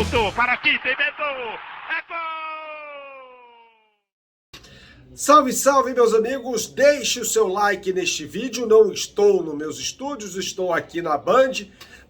Soltou para aqui, tem medo. É gol! Salve, salve, meus amigos. Deixe o seu like neste vídeo. Não estou nos meus estúdios, estou aqui na Band.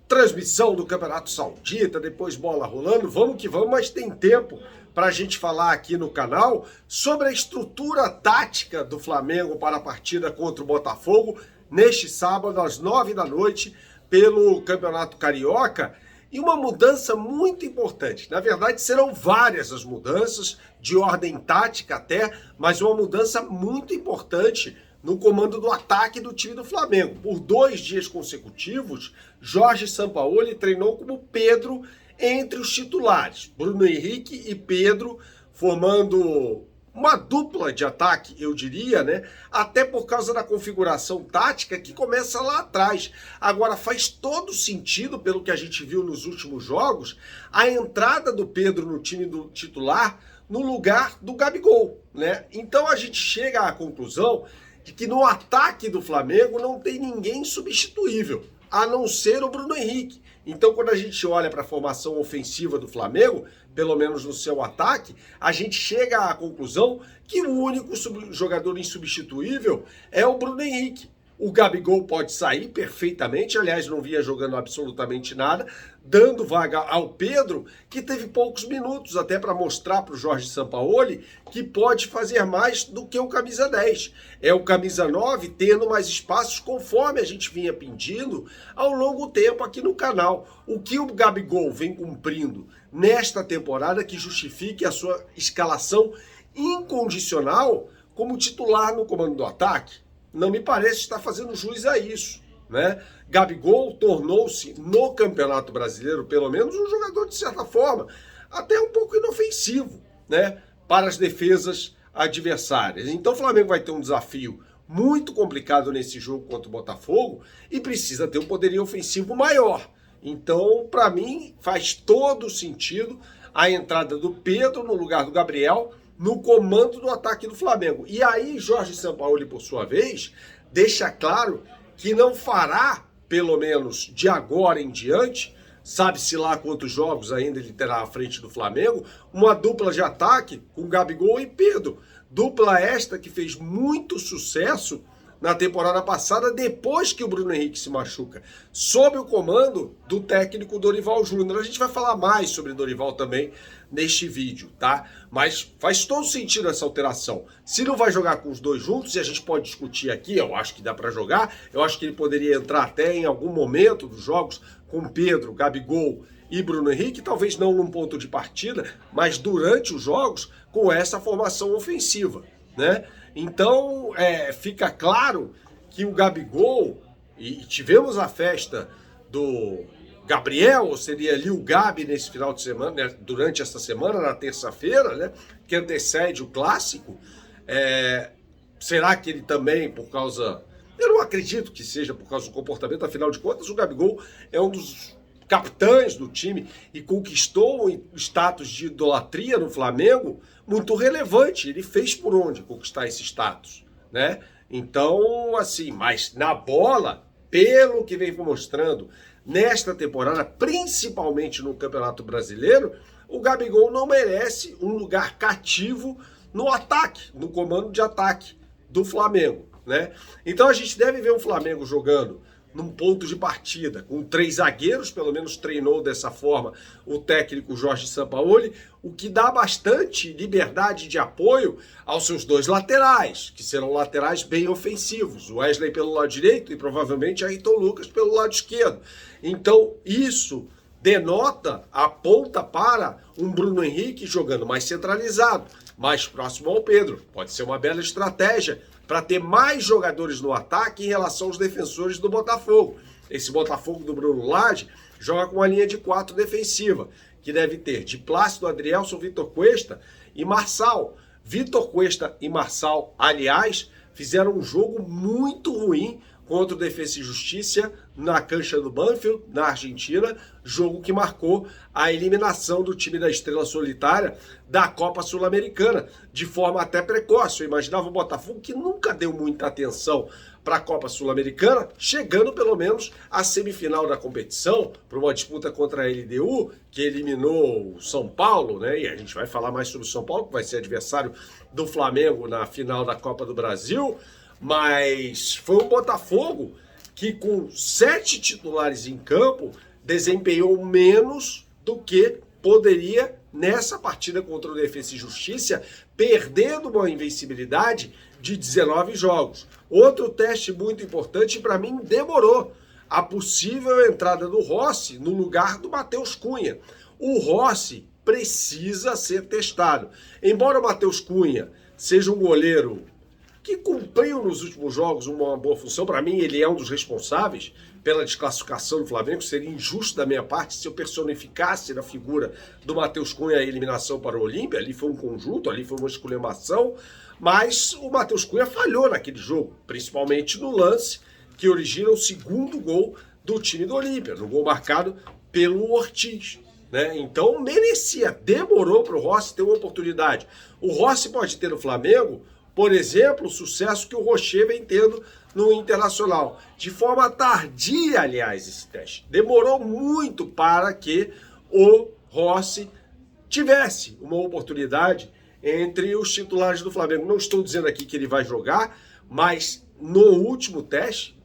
Transmissão do Campeonato Saudita, depois bola rolando. Vamos que vamos, mas tem tempo para a gente falar aqui no canal sobre a estrutura tática do Flamengo para a partida contra o Botafogo neste sábado às 9 da noite pelo Campeonato Carioca. E uma mudança muito importante. Na verdade, serão várias as mudanças, de ordem tática até, mas uma mudança muito importante no comando do ataque do time do Flamengo. Por 2 dias consecutivos, Jorge Sampaoli treinou como Pedro entre os titulares. Bruno Henrique e Pedro formando uma dupla de ataque, eu diria, né? Até por causa da configuração tática que começa lá atrás. Agora, faz todo sentido, pelo que a gente viu nos últimos jogos, a entrada do Pedro no time do titular no lugar do Gabigol, né? Então a gente chega à conclusão de que no ataque do Flamengo não tem ninguém substituível, a não ser o Bruno Henrique. Então, quando a gente olha para a formação ofensiva do Flamengo, pelo menos no seu ataque, a gente chega à conclusão que o único jogador insubstituível é o Bruno Henrique. O Gabigol pode sair perfeitamente, aliás, não vinha jogando absolutamente nada, dando vaga ao Pedro, que teve poucos minutos até para mostrar para o Jorge Sampaoli que pode fazer mais do que o camisa 10. É o camisa 9 tendo mais espaços, conforme a gente vinha pedindo ao longo tempo aqui no canal. O que o Gabigol vem cumprindo nesta temporada que justifique a sua escalação incondicional como titular no comando do ataque? Não me parece estar fazendo jus a isso, né? Gabigol tornou-se, no Campeonato Brasileiro, pelo menos, um jogador, de certa forma, até um pouco inofensivo, né? Para as defesas adversárias. Então o Flamengo vai ter um desafio muito complicado nesse jogo contra o Botafogo e precisa ter um poderio ofensivo maior. Então, para mim, faz todo sentido a entrada do Pedro no lugar do Gabriel no comando do ataque do Flamengo. E aí Jorge Sampaoli, por sua vez, deixa claro que não fará, pelo menos de agora em diante, sabe-se lá quantos jogos ainda ele terá à frente do Flamengo, uma dupla de ataque com Gabigol e Pedro. Dupla esta que fez muito sucesso na temporada passada, depois que o Bruno Henrique se machuca, sob o comando do técnico Dorival Júnior. A gente vai falar mais sobre Dorival também neste vídeo, tá? Mas faz todo sentido essa alteração. Se não vai jogar com os dois juntos, e a gente pode discutir aqui, eu acho que dá para jogar, eu acho que ele poderia entrar até em algum momento dos jogos com Pedro, Gabigol e Bruno Henrique, talvez não num ponto de partida, mas durante os jogos com essa formação ofensiva, né? Então, fica claro que o Gabigol, e tivemos a festa do Gabriel, ou seria ali o Gabi nesse final de semana, né, durante essa semana, na terça-feira, né, que antecede o Clássico. Será que ele também, por causa... Eu não acredito que seja por causa do comportamento, afinal de contas, o Gabigol é um dos capitães do time e conquistou o status de idolatria no Flamengo muito relevante. Ele fez por onde conquistar esse status, né? Então, assim, mas na bola, pelo que vem mostrando nesta temporada, principalmente no Campeonato Brasileiro, o Gabigol não merece um lugar cativo no ataque, no comando de ataque do Flamengo, né? Então a gente deve ver o Flamengo jogando num ponto de partida, com 3 zagueiros, pelo menos treinou dessa forma o técnico Jorge Sampaoli, o que dá bastante liberdade de apoio aos seus 2 laterais, que serão laterais bem ofensivos, o Wesley pelo lado direito e provavelmente Ayrton Lucas pelo lado esquerdo. Então isso denota, aponta para um Bruno Henrique jogando mais centralizado, mais próximo ao Pedro. Pode ser uma bela estratégia para ter mais jogadores no ataque em relação aos defensores do Botafogo. Esse Botafogo do Bruno Lage joga com uma linha de 4 defensiva, que deve ter de Plácido, Adrielson, Vitor Cuesta e Marçal. Vitor Cuesta e Marçal, aliás, fizeram um jogo muito ruim contra o Defensa e Justiça na cancha do Banfield, na Argentina, jogo que marcou a eliminação do time da Estrela Solitária da Copa Sul-Americana, de forma até precoce. Eu imaginava o Botafogo, que nunca deu muita atenção para a Copa Sul-Americana, chegando pelo menos à semifinal da competição, para uma disputa contra a LDU, que eliminou o São Paulo, né? E a gente vai falar mais sobre o São Paulo, que vai ser adversário do Flamengo na final da Copa do Brasil, mas foi o Botafogo que, com 7 titulares em campo, desempenhou menos do que poderia nessa partida contra o Defensa e Justiça, perdendo uma invencibilidade de 19 jogos. Outro teste muito importante, para mim, demorou. A possível entrada do Rossi no lugar do Matheus Cunha. O Rossi precisa ser testado. Embora o Matheus Cunha seja um goleiro que cumpriu nos últimos jogos uma boa função, para mim ele é um dos responsáveis pela desclassificação do Flamengo. Seria injusto da minha parte se eu personificasse na figura do Matheus Cunha a eliminação para o Olímpia. Ali foi um conjunto, ali foi uma esculhambação, mas o Matheus Cunha falhou naquele jogo, principalmente no lance que origina o segundo gol do time do Olímpia, no gol marcado pelo Ortiz, né? Então merecia, demorou para o Rossi ter uma oportunidade. O Rossi pode ter no Flamengo, por exemplo, o sucesso que o Rocher vem tendo no Internacional. De forma tardia, aliás, esse teste. Demorou muito para que o Rossi tivesse uma oportunidade entre os titulares do Flamengo. Não estou dizendo aqui que ele vai jogar, mas no último teste,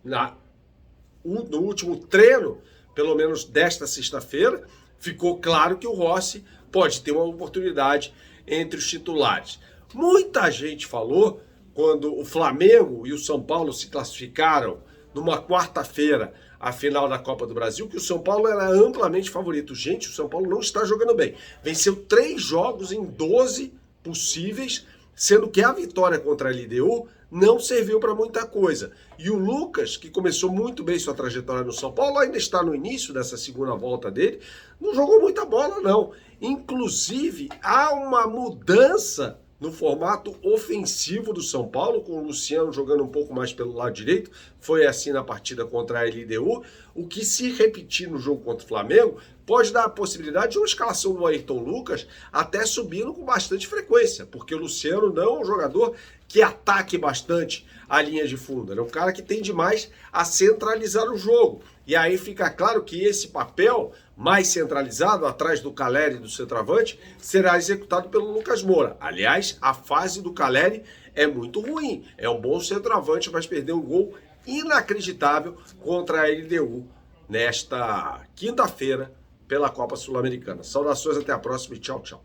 no último treino, pelo menos desta sexta-feira, ficou claro que o Rossi pode ter uma oportunidade entre os titulares. Muita gente falou, quando o Flamengo e o São Paulo se classificaram numa quarta-feira à final da Copa do Brasil, que o São Paulo era amplamente favorito. Gente, o São Paulo não está jogando bem. Venceu 3 jogos em 12 possíveis, sendo que a vitória contra a LDU não serviu para muita coisa. E o Lucas, que começou muito bem sua trajetória no São Paulo, ainda está no início dessa segunda volta dele, não jogou muita bola, não. Inclusive, há uma mudança no formato ofensivo do São Paulo, com o Luciano jogando um pouco mais pelo lado direito. Foi assim na partida contra a LDU. O que, se repetir no jogo contra o Flamengo, pode dar a possibilidade de uma escalação do Ayrton Lucas até subindo com bastante frequência, porque o Luciano não é um jogador que ataque bastante a linha de fundo. Ele é um cara que tende mais a centralizar o jogo. E aí fica claro que esse papel mais centralizado, atrás do Caleri e do centroavante, será executado pelo Lucas Moura. Aliás, a fase do Caleri é muito ruim. É um bom centroavante, mas perdeu um gol inacreditável contra a LDU nesta quinta-feira pela Copa Sul-Americana. Saudações, até a próxima e tchau, tchau.